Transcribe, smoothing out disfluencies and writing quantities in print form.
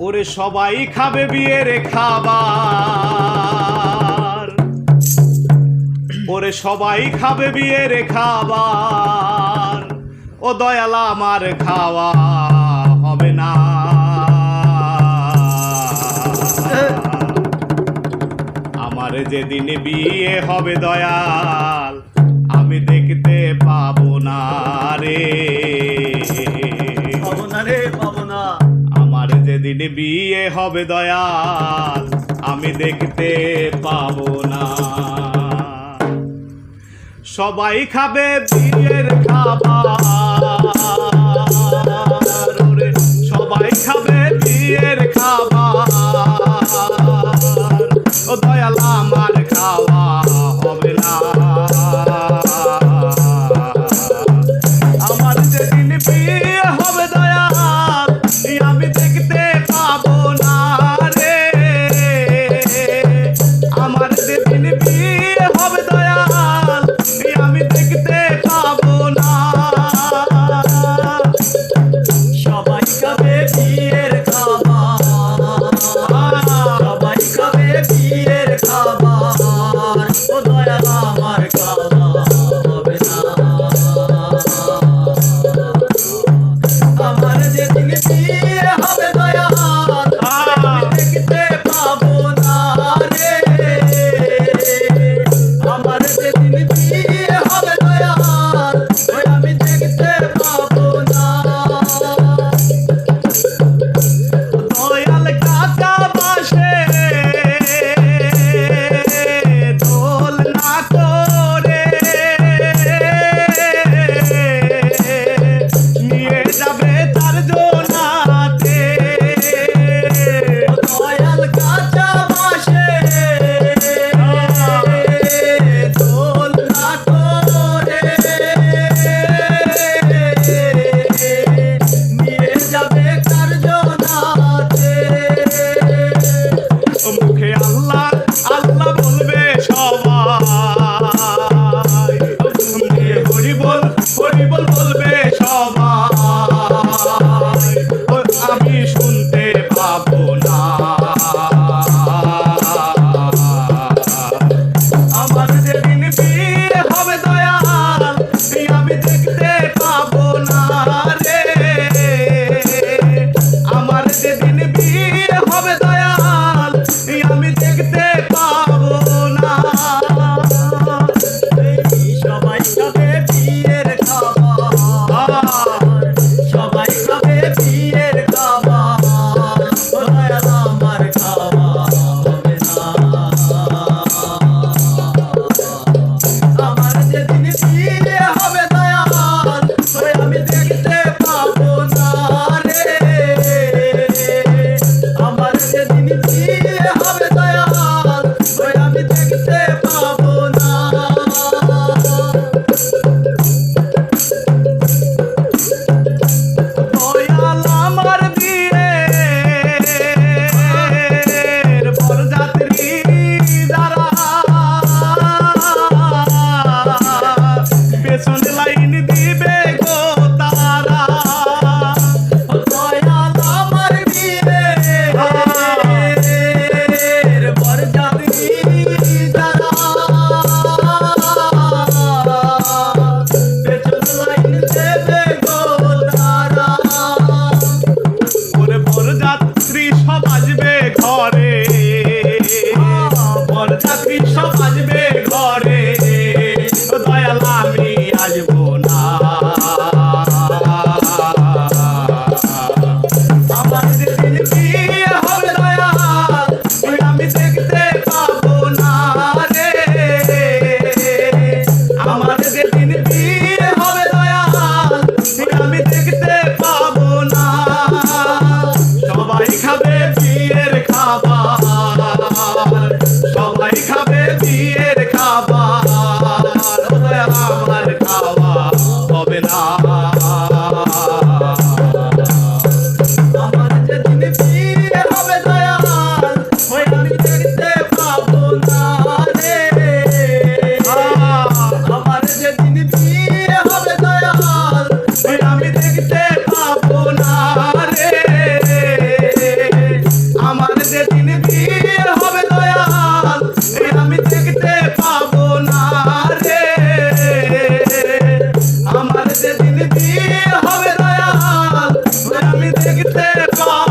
ওরে সবাই খাবে বিয়ের খাবার, ওরে সবাই খাবে বিয়ের খাবার, ও দয়াল আমার খাওয়া হবে না। আমার যেদিন বিয়ে হবে দয়াল আমি দেখতে পাবো না রে, পাবো না রে, পাবো না। আমার যেদিন বিয়ে হবে দয়াল আমি দেখতে পাবো না। সবাই খাবে বিয়ের খাবার, ওরে সবাই খাবে বিয়ের খাবার, ও দয়াল আমার খাওয়া হবে না। আমার যেদিন বিয়ে হবে দয়াল আমি দেখতে পাবো না রে, আমার যেদিন বিয়ে হবে দয়াল আমি দেখতে পাবো না। দেখতে পাবো